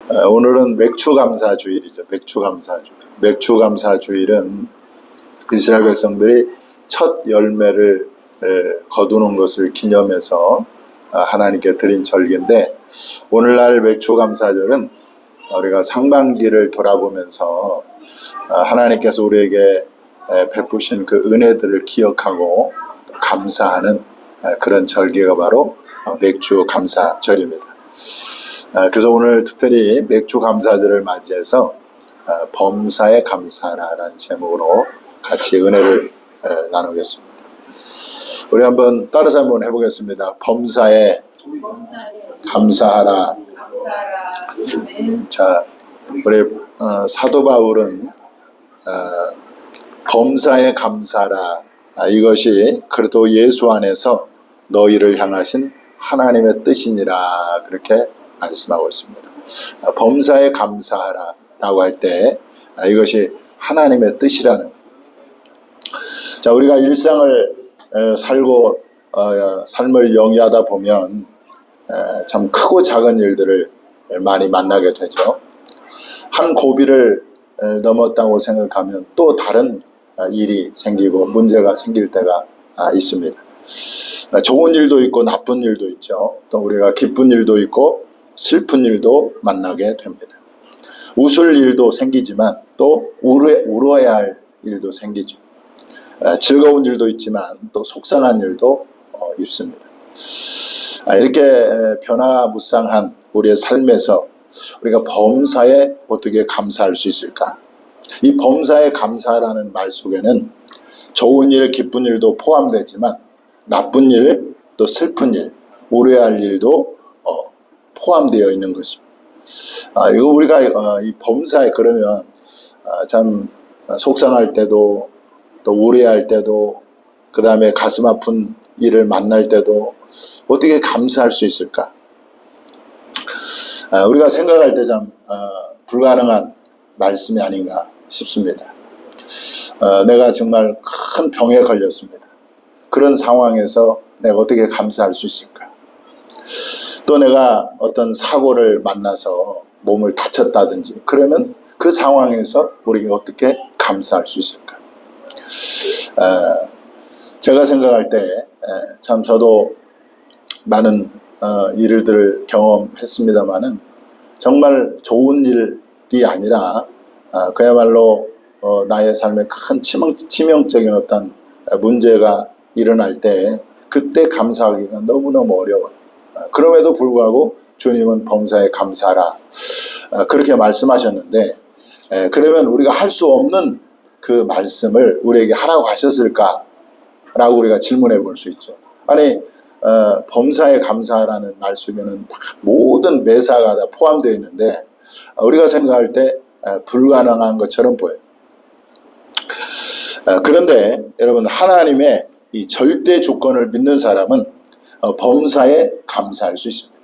오늘은 맥추감사주일이죠. 맥추감사주일. 맥추감사주일은 이스라엘 백성들이 첫 열매를 거두는 것을 기념해서 하나님께 드린 절기인데, 오늘날 맥추감사절은 우리가 상반기를 돌아보면서 하나님께서 우리에게 베푸신 그 은혜들을 기억하고 감사하는 그런 절기가 바로 맥추감사절입니다. 그래서 오늘 특별히 맥추감사절을 맞이해서 범사에 감사하라는 제목으로 같이 은혜를 나누겠습니다. 우리 한번 따라서 한번 해보겠습니다. 범사에 감사하라. 자, 우리 사도 바울은 범사에 감사하라, 이것이 그리스도 예수 안에서 너희를 향하신 하나님의 뜻이니라, 그렇게 말씀하고 있습니다. 범사에 감사하라 라고 할 때 이것이 하나님의 뜻이라는. 자, 우리가 일상을 살고 삶을 영위하다 보면 참 크고 작은 일들을 많이 만나게 되죠. 한 고비를 넘었다고 생각하면 또 다른 일이 생기고 문제가 생길 때가 있습니다. 좋은 일도 있고 나쁜 일도 있죠. 또 우리가 기쁜 일도 있고 슬픈 일도 만나게 됩니다. 웃을 일도 생기지만 또 울어야 할 일도 생기죠. 즐거운 일도 있지만 또 속상한 일도 있습니다. 이렇게 변화무쌍한 우리의 삶에서 우리가 범사에 어떻게 감사할 수 있을까? 이 범사에 감사라는 말 속에는 좋은 일, 기쁜 일도 포함되지만 나쁜 일, 또 슬픈 일, 울어야 할 일도 포함되어 있는 것이죠. 이거 우리가 이 범사에 그러면 참 속상할 때도 또 우려할 때도 그 다음에 가슴 아픈 일을 만날 때도 어떻게 감사할 수 있을까? 우리가 생각할 때 참 불가능한 말씀이 아닌가 싶습니다. 내가 정말 큰 병에 걸렸습니다. 그런 상황에서 내가 어떻게 감사할 수 있을까? 또 내가 어떤 사고를 만나서 몸을 다쳤다든지 그러면 그 상황에서 우리가 어떻게 감사할 수 있을까? 제가 생각할 때 참 저도 많은 일들을 경험했습니다마는 정말 좋은 일이 아니라 그야말로 나의 삶에 큰 치명적인 어떤 문제가 일어날 때 그때 감사하기가 너무너무 어려워요. 그럼에도 불구하고 주님은 범사에 감사하라, 그렇게 말씀하셨는데, 그러면 우리가 할 수 없는 그 말씀을 우리에게 하라고 하셨을까? 라고 우리가 질문해 볼 수 있죠. 아니, 범사에 감사하라는 말 속에는 모든 매사가 다 포함되어 있는데 우리가 생각할 때 불가능한 것처럼 보여요. 그런데 여러분, 하나님의 이 절대 주권을 믿는 사람은 범사에 감사할 수 있습니다.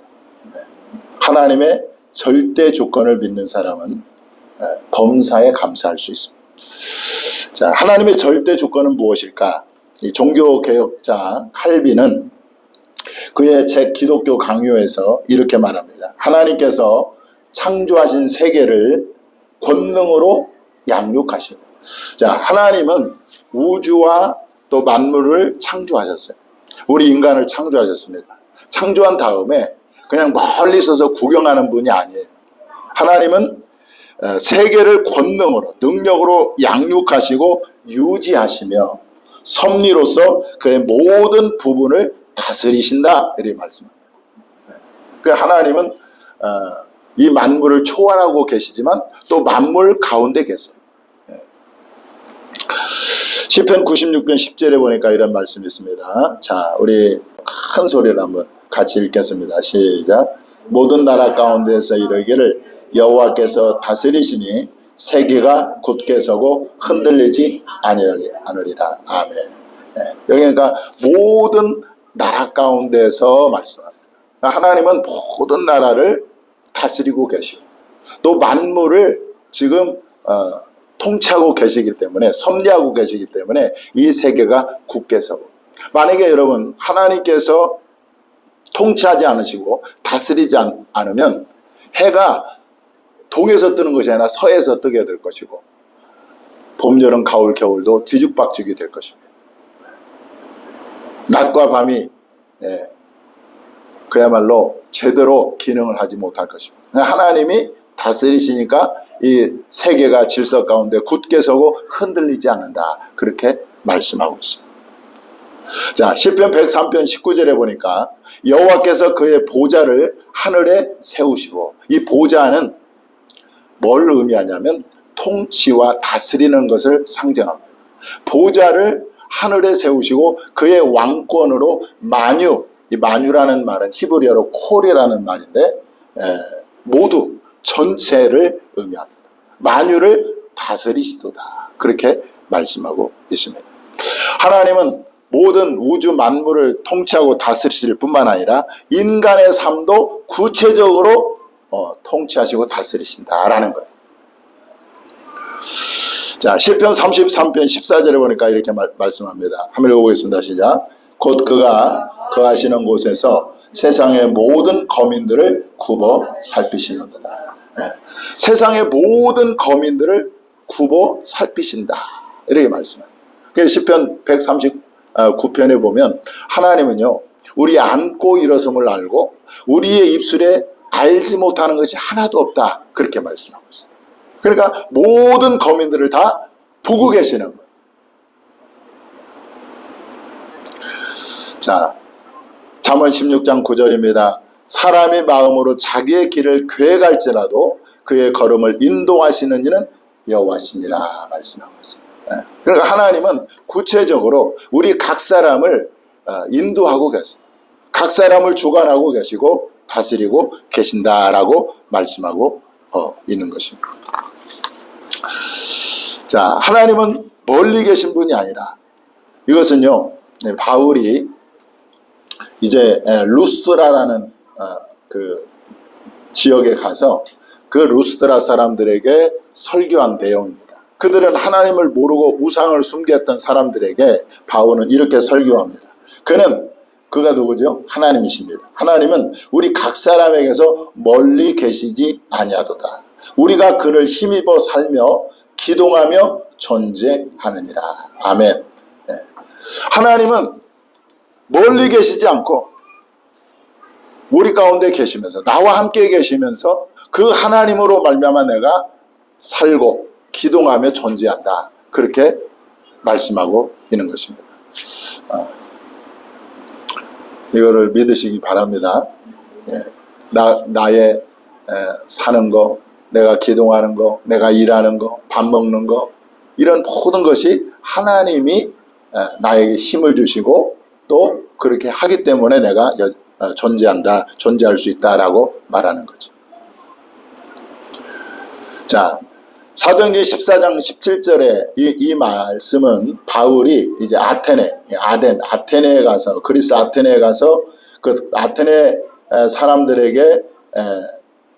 하나님의 절대 주권을 믿는 사람은 범사에 감사할 수 있습니다. 자, 하나님의 절대 주권은 무엇일까? 이 종교개혁자 칼빈은 그의 책 기독교 강요에서 이렇게 말합니다. 하나님께서 창조하신 세계를 권능으로 양육하시고. 자, 하나님은 우주와 또 만물을 창조하셨어요. 우리 인간을 창조하셨습니다. 창조한 다음에 그냥 멀리 서서 구경하는 분이 아니에요. 하나님은 세계를 권능으로, 능력으로 양육하시고 유지하시며 섭리로서 그의 모든 부분을 다스리신다, 이렇게 말씀합니다. 그 하나님은 이 만물을 초월하고 계시지만 또 만물 가운데 계세요. 시편 96편 10절에 보니까 이런 말씀이 있습니다. 자, 우리 큰 소리로 한번 같이 읽겠습니다. 시작. 모든 나라 가운데서 이르기를 여호와께서 다스리시니 세계가 굳게 서고 흔들리지 않으리라. 아멘. 여기 그러니까 모든 나라 가운데서 말씀합니다. 하나님은 모든 나라를 다스리고 계시고 또 만물을 지금 통치하고 계시기 때문에, 섭리하고 계시기 때문에 이 세계가 굳게 서고, 만약에 여러분 하나님께서 통치하지 않으시고 다스리지 않으면 해가 동에서 뜨는 것이 아니라 서에서 뜨게 될 것이고, 봄, 여름, 가을, 겨울도 뒤죽박죽이 될 것입니다. 낮과 밤이 그야말로 제대로 기능을 하지 못할 것입니다. 하나님이 다스리시니까 이 세계가 질서 가운데 굳게 서고 흔들리지 않는다, 그렇게 말씀하고 있습니다. 자, 시편 103편 19절에 보니까 여호와께서 그의 보좌를 하늘에 세우시고, 이 보좌는 뭘 의미하냐면 통치와 다스리는 것을 상징합니다. 보좌를 하늘에 세우시고 그의 왕권으로 만유, 이 만유라는 말은 히브리어로 콜이라는 말인데 모두 전체를 의미합니다. 만유를 다스리시도다, 그렇게 말씀하고 있습니다. 하나님은 모든 우주 만물을 통치하고 다스리실 뿐만 아니라 인간의 삶도 구체적으로 통치하시고 다스리신다라는 거예요. 자, 시편 33편 14절에 보니까 이렇게 말씀합니다. 한번 읽어보겠습니다. 시작. 곧 그가 거하시는 곳에서 세상의 모든 거민들을 굽어 살피시는도다. 세상의 모든 거민들을 굽어 살피신다, 이렇게 말씀합니다. 그래서 시편 139편에 보면 하나님은요, 우리 안고 일어섬을 알고 우리의 입술에 알지 못하는 것이 하나도 없다, 그렇게 말씀하고 있어요. 그러니까 모든 거민들을 다 보고 계시는 거예요. 자, 잠언 16장 9절입니다. 사람의 마음으로 자기의 길을 계획할지라도 그의 걸음을 인도하시는 이는 여호와시니라 말씀하고 있습니다. 그러니까 하나님은 구체적으로 우리 각 사람을 인도하고 계세요. 각 사람을 주관하고 계시고 다스리고 계신다라고 말씀하고 있는 것입니다. 자, 하나님은 멀리 계신 분이 아니라, 이것은요, 바울이 이제 루스드라라는 그 지역에 가서 그 루스드라 사람들에게 설교한 내용입니다. 그들은 하나님을 모르고 우상을 숨겼던 사람들에게 바울은 이렇게 설교합니다. 그가 누구죠? 하나님이십니다. 하나님은 우리 각 사람에게서 멀리 계시지 아니하도다. 우리가 그를 힘입어 살며 기동하며 존재하느니라. 아멘. 하나님은 멀리 계시지 않고 우리 가운데 계시면서, 나와 함께 계시면서 그 하나님으로 말미암아 내가 살고 기동하며 존재한다, 그렇게 말씀하고 있는 것입니다. 이거를 믿으시기 바랍니다. 나의 사는 거, 내가 기동하는 거, 내가 일하는 거, 밥 먹는 거, 이런 모든 것이 하나님이 나에게 힘을 주시고 또 그렇게 하기 때문에 내가 존재할 수 있다라고 말하는 거죠. 자, 사도행전 14장 17절에 이 말씀은 바울이 이제 아테네에 가서, 그리스 아테네에 가서 그 아테네 사람들에게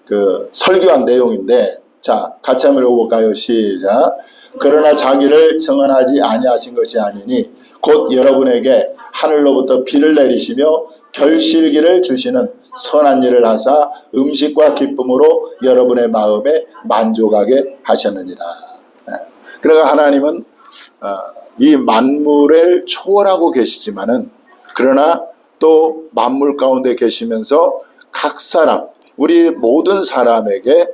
그 설교한 내용인데, 자, 같이 한번 읽어볼까요? 시작. 그러나 자기를 증언하지 아니하신 것이 아니니 곧 여러분에게 하늘로부터 비를 내리시며 결실기를 주시는 선한 일을 하사 음식과 기쁨으로 여러분의 마음에 만족하게 하셨느니라. 그러니까 하나님은 이 만물을 초월하고 계시지만은, 그러나 또 만물 가운데 계시면서 각 사람, 우리 모든 사람에게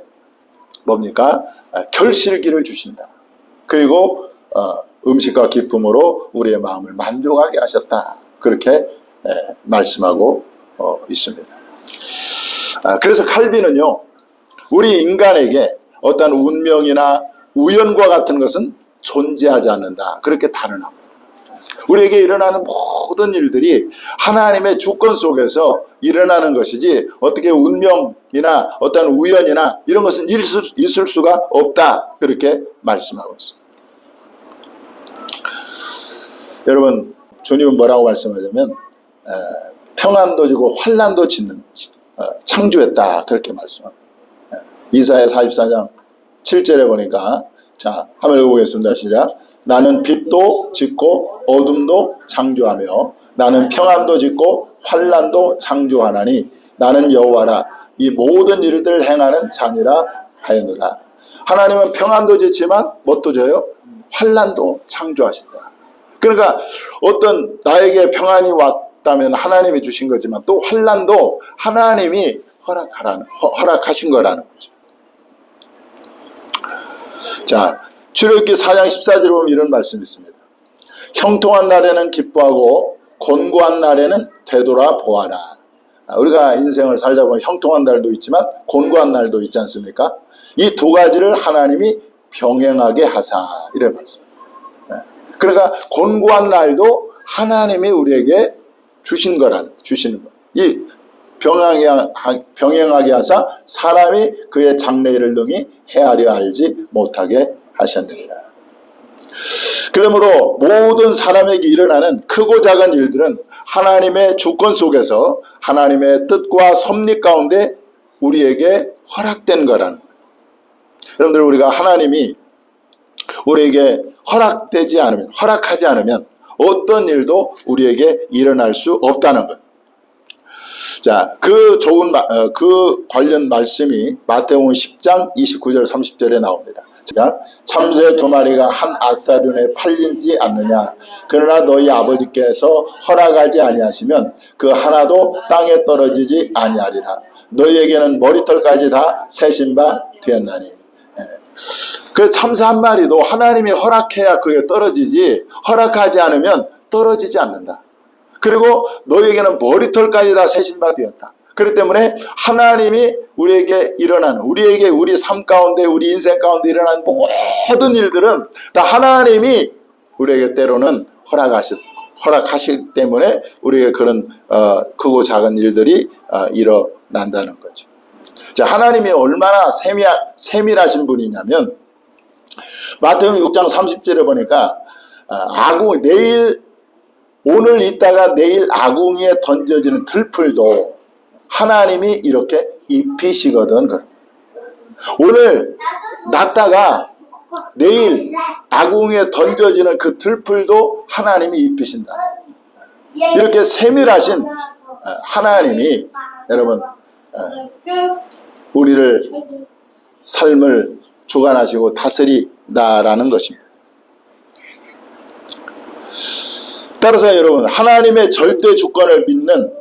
뭡니까? 결실기를 주신다. 그리고 음식과 기쁨으로 우리의 마음을 만족하게 하셨다, 그렇게 말씀하고 있습니다. 그래서 칼빈은요, 우리 인간에게 어떤 운명이나 우연과 같은 것은 존재하지 않는다, 그렇게 단언합니다. 우리에게 일어나는 모든 일들이 하나님의 주권 속에서 일어나는 것이지 어떻게 운명이나 어떤 우연이나 이런 것은 있을 수가 없다, 그렇게 말씀하고 있습니다. 여러분, 주님은 뭐라고 말씀하냐면 평안도 주고 환난도 짓는 창조했다, 그렇게 말씀합니다. 이사야 44장 7절에 보니까, 자, 한번 읽어보겠습니다. 시작. 나는 빛도 짓고 어둠도 창조하며 나는 평안도 짓고 환난도 창조하나니 나는 여호와라. 이 모든 일들을 행하는 자니라 하였노라. 하나님은 평안도 주지만 뭣도 줘요? 환난도 창조하신다. 그러니까 어떤 나에게 평안이 왔다면 하나님이 주신 거지만 또 환난도 하나님이 허락하신 거라는 거죠. 자, 출애굽기 4장 14절에 보면 이런 말씀이 있습니다. 형통한 날에는 기뻐하고 곤고한 날에는 되돌아보아라. 우리가 인생을 살다 보면 형통한 날도 있지만 곤고한 날도 있지 않습니까? 이 두 가지를 하나님이 병행하게 하사 이런 말씀입니다. 그러니까 곤고한 날도 하나님이 우리에게 주시는 거. 이 병행하게 하사 사람이 그의 장래일을 능히 헤아려 알지 못하게 하셨느니라. 그러므로 모든 사람에게 일어나는 크고 작은 일들은 하나님의 주권 속에서 하나님의 뜻과 섭리 가운데 우리에게 허락된 거라는 거예요. 여러분들, 우리가 하나님이 우리에게 허락하지 않으면 어떤 일도 우리에게 일어날 수 없다는 거예요. 자, 그 관련 말씀이 마태복음 10장 29절 30절에 나옵니다. 자, 참새 2마리가 한 아사륜에 팔리지 않느냐. 그러나 너희 아버지께서 허락하지 아니하시면 그 하나도 땅에 떨어지지 아니하리라. 너희에게는 머리털까지 다 세신 바 되었나니. 그 참새 한 마리도 하나님이 허락해야 그게 떨어지지, 허락하지 않으면 떨어지지 않는다. 그리고 너희에게는 머리털까지 다 세신 바 되었다. 그렇기 때문에 하나님이 우리에게 우리 삶 가운데, 우리 인생 가운데 일어난 모든 일들은 다 하나님이 우리에게 때로는 허락하시기 때문에 우리에게 그런 크고 작은 일들이 일어난다는 거죠. 자, 하나님이 얼마나 세밀하신 분이냐면 마태복음 6장 30절에 보니까 오늘 있다가 내일 아궁이에 던져지는 들풀도 하나님이 이렇게 입히시거든. 오늘 놨다가 내일 아궁이에 던져지는 그 들풀도 하나님이 입히신다. 이렇게 세밀하신 하나님이 여러분 우리를 삶을 주관하시고 다스리다라는 것입니다. 따라서 여러분, 하나님의 절대 주권을 믿는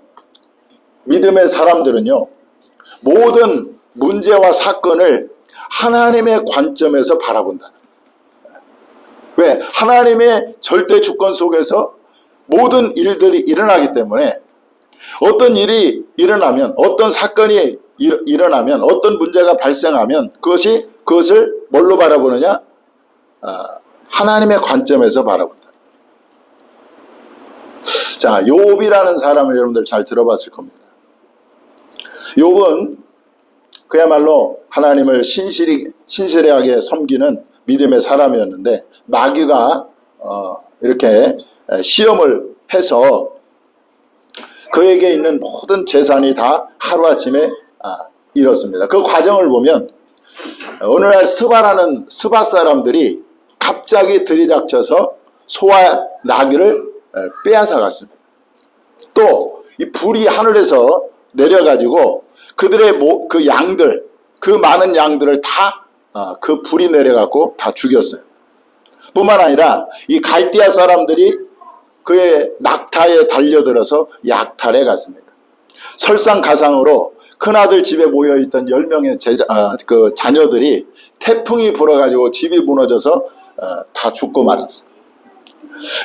믿음의 사람들은요, 모든 문제와 사건을 하나님의 관점에서 바라본다. 왜? 하나님의 절대 주권 속에서 모든 일들이 일어나기 때문에 어떤 일이 일어나면, 어떤 사건이 일어나면, 어떤 문제가 발생하면 그것을 뭘로 바라보느냐? 하나님의 관점에서 바라본다. 자, 욥이라는 사람을 여러분들 잘 들어봤을 겁니다. 욥은 그야말로 하나님을 신실하게 섬기는 믿음의 사람이었는데 마귀가 이렇게 시험을 해서 그에게 있는 모든 재산이 다 하루아침에 잃었습니다. 그 과정을 보면 어느 날 스바 사람들이 갑자기 들이닥쳐서 소와 나귀를 빼앗아 갔습니다. 또 이 불이 하늘에서 내려가지고 그들의 그 양들, 그 많은 양들을 다 그 불이 내려갖고 다 죽였어요. 뿐만 아니라 이 갈대아 사람들이 그의 낙타에 달려들어서 약탈해 갔습니다. 설상가상으로 큰아들 집에 모여있던 10명의 그 자녀들이 태풍이 불어가지고 집이 무너져서 다 죽고 말았어요.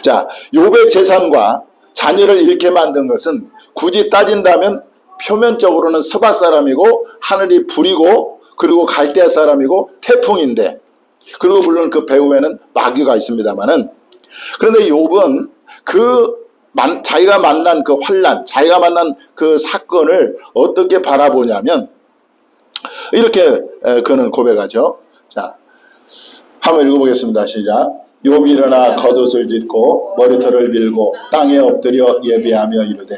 자, 욥의 재산과 자녀를 잃게 만든 것은 굳이 따진다면 표면적으로는 스바 사람이고 하늘이 불이고 그리고 갈대아 사람이고 태풍인데, 그리고 물론 그 배후에는 마귀가 있습니다만은, 그런데 욥은 자기가 만난 그 환난, 자기가 만난 그 사건을 어떻게 바라보냐면 이렇게 그는 고백하죠. 자, 한번 읽어보겠습니다. 시작. 욥이 일어나 겉옷을 찢고 머리털을 밀고 땅에 엎드려 예배하며 이르되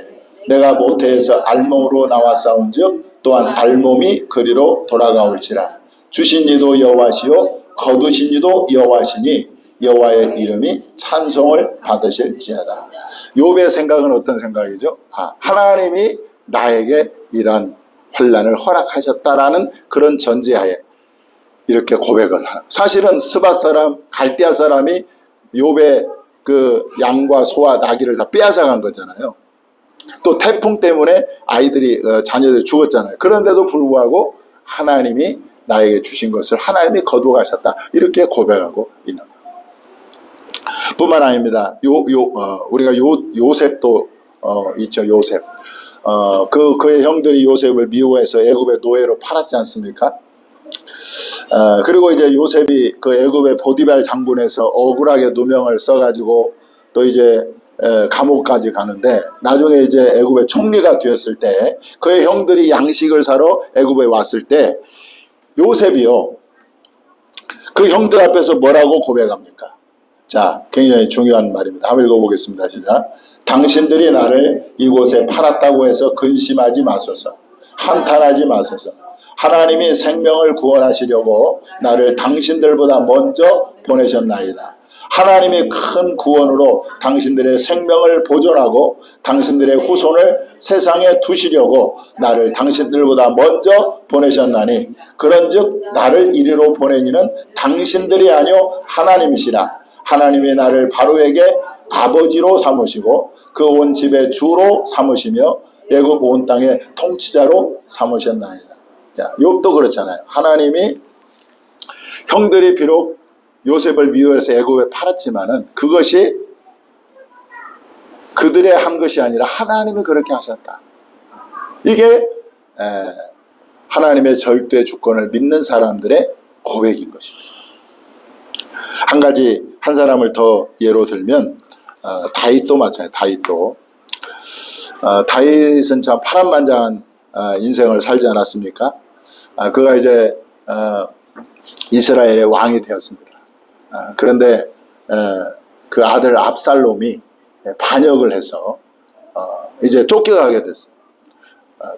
내가 모태에서 알몸으로 나와 싸운즉 또한 알몸이 그리로 돌아가올지라. 주신 이도 여호와시요 거두신 이도 여호와시니 여호와의 이름이 찬송을 받으실지어다. 욥의 생각은 어떤 생각이죠? 하나님이 나에게 이런 환난을 허락하셨다라는 그런 전제하에 이렇게 고백을 하는. 사실은 스밧 사람, 갈대아 사람이 욥의 그 양과 소와 나귀를 다 빼앗아 간 거잖아요. 또 태풍 때문에 아이들이 자녀들이 죽었잖아요. 그런데도 불구하고 하나님이 나에게 주신 것을 하나님이 거두어 가셨다. 이렇게 고백하고 있는 거예요. 뿐만 아닙니다. 우리가 요셉도 있죠. 요셉. 그의 형들이 요셉을 미워해서 애굽의 노예로 팔았지 않습니까? 그리고 이제 요셉이 그 애굽의 보디발 장군에서 억울하게 누명을 써가지고 또 이제 감옥까지 가는데, 나중에 이제 애굽의 총리가 되었을 때 그의 형들이 양식을 사러 애굽에 왔을 때 요셉이요, 그 형들 앞에서 뭐라고 고백합니까? 자, 굉장히 중요한 말입니다. 한번 읽어보겠습니다. 시작. 당신들이 나를 이곳에 팔았다고 해서 근심하지 마소서. 한탄하지 마소서. 하나님이 생명을 구원하시려고 나를 당신들보다 먼저 보내셨나이다. 하나님이 큰 구원으로 당신들의 생명을 보존하고 당신들의 후손을 세상에 두시려고 나를 당신들보다 먼저 보내셨나니, 그런즉 나를 이리로 보내니는 당신들이 아니요 하나님이시라. 하나님이 나를 바로에게 아버지로 삼으시고 그 온 집의 주로 삼으시며 애굽 온 땅의 통치자로 삼으셨나이다. 자, 욥도 그렇잖아요. 하나님이 형들이 비록 요셉을 미워해서 애굽에 팔았지만은 그것이 그들의 한 것이 아니라 하나님이 그렇게 하셨다. 이게 하나님의 절대 주권을 믿는 사람들의 고백인 것입니다. 한 가지, 한 사람을 더 예로 들면 다윗도 마찬가지예요. 다윗도 다윗은 참 파란만장한 인생을 살지 않았습니까? 그가 이제 이스라엘의 왕이 되었습니다. 그런데 그 아들 압살롬이 반역을 해서 이제 쫓겨가게 됐어요.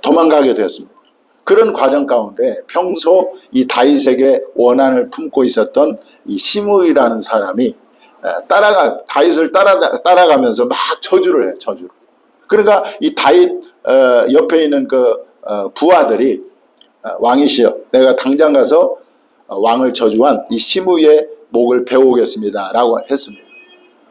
도망가게 되었습니다. 그런 과정 가운데 평소 이 다윗에게 원한을 품고 있었던 이 시므이라는 사람이 다윗을 따라가면서 막 저주를 해요. 저주를. 그러니까 이 다윗 옆에 있는 그 부하들이 왕이시여, 내가 당장 가서 왕을 저주한 이 시므이의 목을 베어오겠습니다 라고 했습니다.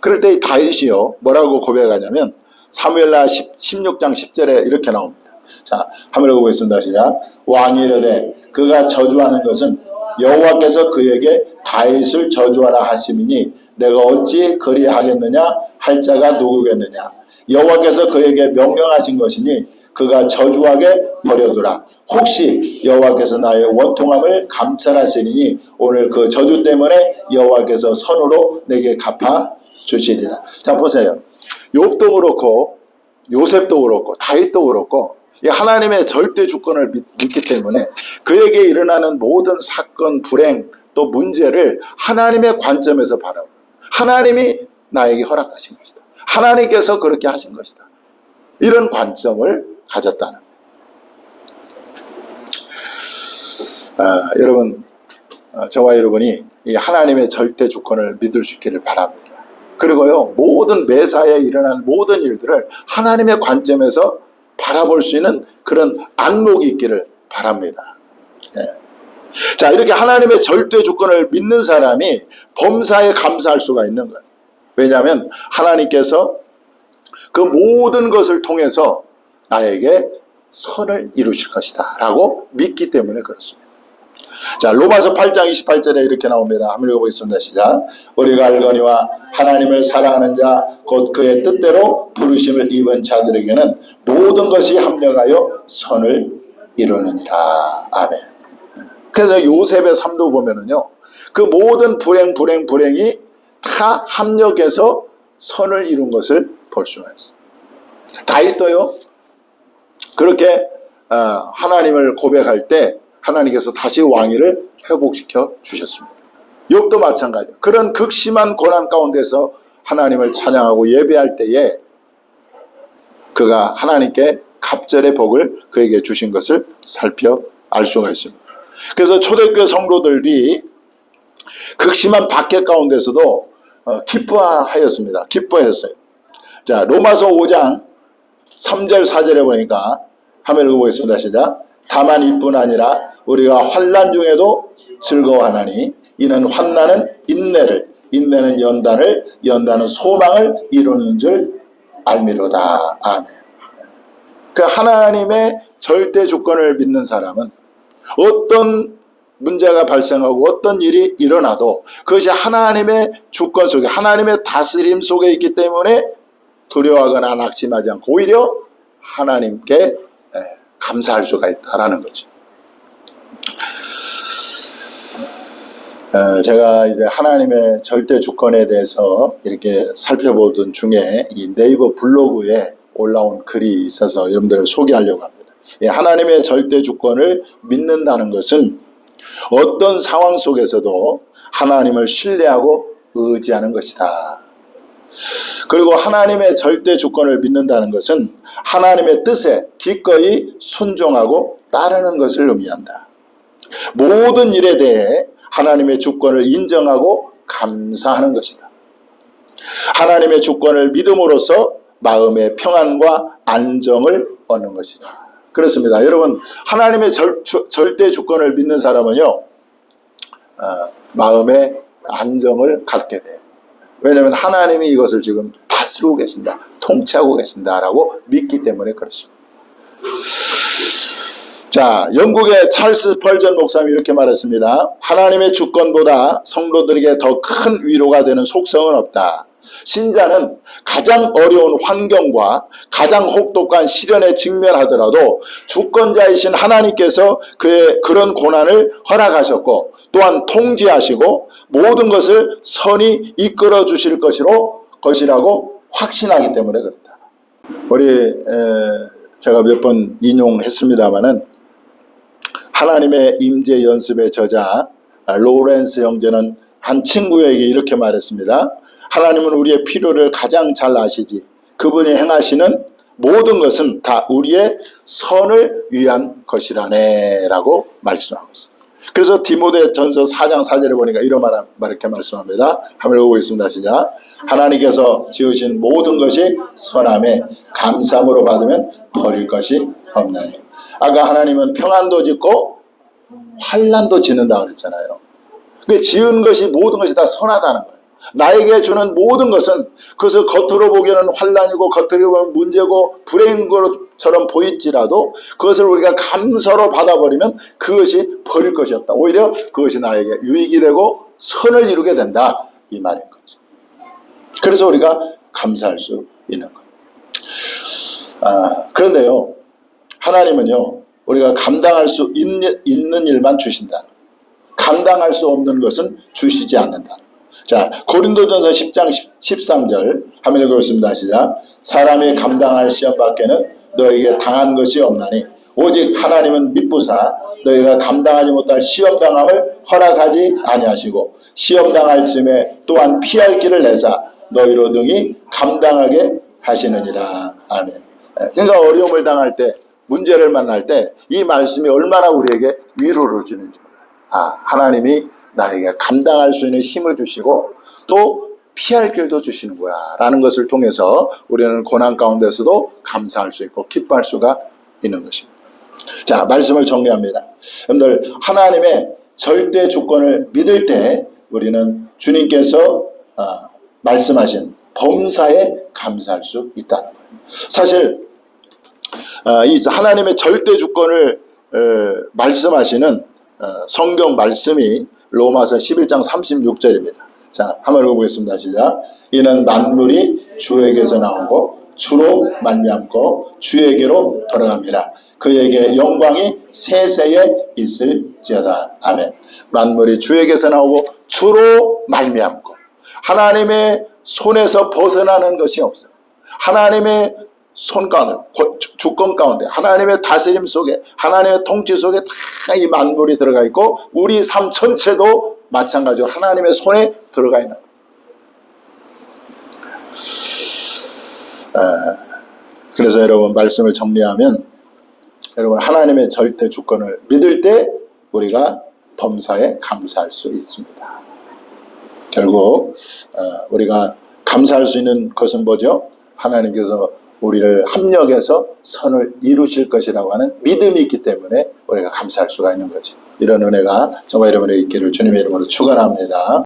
그럴 때 이 다윗이요 뭐라고 고백하냐면 사무엘하 16장 10절에 이렇게 나옵니다. 자, 한번 읽어보겠습니다. 시작. 왕이 이르되 그가 저주하는 것은 여호와께서 그에게 다윗을 저주하라 하심이니 내가 어찌 그리하겠느냐 할 자가 누구겠느냐. 여호와께서 그에게 명령하신 것이니 그가 저주하게 버려두라. 혹시 여호와께서 나의 원통함을 감찰하시리니 오늘 그 저주 때문에 여호와께서 선으로 내게 갚아 주시리라. 자, 보세요. 욥도 그렇고 요셉도 그렇고 다윗도 그렇고 하나님의 절대 주권을 믿기 때문에 그에게 일어나는 모든 사건, 불행, 또 문제를 하나님의 관점에서 바라보고, 하나님이 나에게 허락하신 것이다. 하나님께서 그렇게 하신 것이다. 이런 관점을 가졌다는 거예요. 여러분, 저와 여러분이 이 하나님의 절대 주권을 믿을 수 있기를 바랍니다. 그리고요, 모든 매사에 일어나는 모든 일들을 하나님의 관점에서 바라볼 수 있는 그런 안목이 있기를 바랍니다. 예. 자, 이렇게 하나님의 절대 주권을 믿는 사람이 범사에 감사할 수가 있는 거예요. 왜냐하면 하나님께서 그 모든 것을 통해서 나에게 선을 이루실 것이다 라고 믿기 때문에 그렇습니다. 자, 로마서 8장 28절에 이렇게 나옵니다. 한번 읽어보겠습니다. 시작. 우리가 알거니와 하나님을 사랑하는 자 곧 그의 뜻대로 부르심을 입은 자들에게는 모든 것이 합력하여 선을 이루느니라. 아멘. 그래서 요셉의 삶도 보면은요, 그 모든 불행이 다 합력해서 선을 이룬 것을 볼 수가 있어요. 다윗도요, 그렇게 하나님을 고백할 때 하나님께서 다시 왕위를 회복시켜 주셨습니다. 욥도 마찬가지예요. 그런 극심한 고난 가운데서 하나님을 찬양하고 예배할 때에 그가 하나님께 갑절의 복을 그에게 주신 것을 살펴 알 수가 있습니다. 그래서 초대교회 성도들이 극심한 박해 가운데서도 기뻐하였습니다. 기뻐했어요. 자, 로마서 5장 3절 4절에 보니까 한번 읽어보겠습니다. 시작. 다만 이뿐 아니라 우리가 환난 중에도 즐거워하나니 이는 환난은 인내를, 인내는 연단을, 연단은 소망을 이루는 줄 알미로다. 아멘. 그 하나님의 절대 주권을 믿는 사람은 어떤 문제가 발생하고 어떤 일이 일어나도 그것이 하나님의 주권 속에, 하나님의 다스림 속에 있기 때문에 두려워하거나 낙심하지 않고 오히려 하나님께 감사할 수가 있다라는 거죠. 제가 이제 하나님의 절대 주권에 대해서 이렇게 살펴보던 중에 이 네이버 블로그에 올라온 글이 있어서 여러분들을 소개하려고 합니다. 하나님의 절대 주권을 믿는다는 것은 어떤 상황 속에서도 하나님을 신뢰하고 의지하는 것이다. 그리고 하나님의 절대 주권을 믿는다는 것은 하나님의 뜻에 기꺼이 순종하고 따르는 것을 의미한다. 모든 일에 대해 하나님의 주권을 인정하고 감사하는 것이다. 하나님의 주권을 믿음으로써 마음의 평안과 안정을 얻는 것이다. 그렇습니다. 여러분, 하나님의 절대 주권을 믿는 사람은요, 마음의 안정을 갖게 돼요. 왜냐하면 하나님이 이것을 지금 다스리고 계신다, 통치하고 계신다라고 믿기 때문에 그렇습니다. 자, 영국의 찰스 펄전 목사님이 이렇게 말했습니다. 하나님의 주권보다 성도들에게 더 큰 위로가 되는 속성은 없다. 신자는 가장 어려운 환경과 가장 혹독한 시련에 직면하더라도 주권자이신 하나님께서 그의 그런 고난을 허락하셨고 또한 통지하시고 모든 것을 선히 이끌어 주실 것이라고 확신하기 때문에 그렇다. 우리 제가 몇 번 인용했습니다마는 하나님의 임재 연습의 저자 로렌스 형제는 한 친구에게 이렇게 말했습니다. 하나님은 우리의 필요를 가장 잘 아시지. 그분이 행하시는 모든 것은 다 우리의 선을 위한 것이라네 라고 말씀하고 있습니다. 그래서 디모데전서 4장 4절에 보니까 이런 이렇게 말씀합니다. 한번 읽어보겠습니다. 시작. 하나님께서 지으신 모든 것이 선함에 감사함으로 받으면 버릴 것이 없나니. 아까 하나님은 평안도 짓고 환난도 짓는다 그랬잖아요. 그 지은 것이 모든 것이 다 선하다는 거예요. 나에게 주는 모든 것은 그것을 겉으로 보기에는 환난이고 겉으로 보면 문제고 불행한 것처럼 보일지라도 그것을 우리가 감사로 받아버리면 그것이 버릴 것이 없다. 오히려 그것이 나에게 유익이 되고 선을 이루게 된다. 이 말인 거죠. 그래서 우리가 감사할 수 있는 거예요. 그런데요, 하나님은요, 우리가 감당할 수 있는 일만 주신다. 감당할 수 없는 것은 주시지 않는다. 자, 고린도전서 10장 13절 한번 읽어보겠습니다. 시작. 사람이 감당할 시험 밖에는 너에게 당한 것이 없나니 오직 하나님은 미쁘사 너희가 감당하지 못할 시험당함을 허락하지 아니하시고 시험당할 즈음에 또한 피할 길을 내사 너희로 능히 감당하게 하시느니라. 아멘. 그러니까 어려움을 당할 때, 문제를 만날 때 이 말씀이 얼마나 우리에게 위로를 주는지, 하나님이 나에게 감당할 수 있는 힘을 주시고 또 피할 길도 주시는구나 라는 것을 통해서 우리는 고난 가운데서도 감사할 수 있고 기뻐할 수가 있는 것입니다. 자, 말씀을 정리합니다. 여러분들, 하나님의 절대 주권을 믿을 때 우리는 주님께서 말씀하신 범사에 감사할 수 있다는 거예요. 사실 이 하나님의 절대 주권을 말씀하시는 성경 말씀이 로마서 11장 36절입니다. 자, 한번 읽어보겠습니다. 시작. 이는 만물이 주에게서 나오고 주로 말미암고 주에게로 돌아갑니다. 그에게 영광이 세세에 있을지어다. 아멘. 만물이 주에게서 나오고 주로 말미암고, 하나님의 손에서 벗어나는 것이 없어요. 하나님의 손 가운데, 주권 가운데, 하나님의 다스림 속에, 하나님의 통치 속에 다 이 만물이 들어가 있고 우리 삶 전체도 마찬가지로 하나님의 손에 들어가 있는 거예요. 그래서 여러분, 말씀을 정리하면 여러분, 하나님의 절대 주권을 믿을 때 우리가 범사에 감사할 수 있습니다. 결국 우리가 감사할 수 있는 것은 뭐죠? 하나님께서 우리를 합력해서 선을 이루실 것이라고 하는 믿음이 있기 때문에 우리가 감사할 수가 있는 거죠. 이런 은혜가 저와 여러분의 있기를 주님의 이름으로 축원합니다.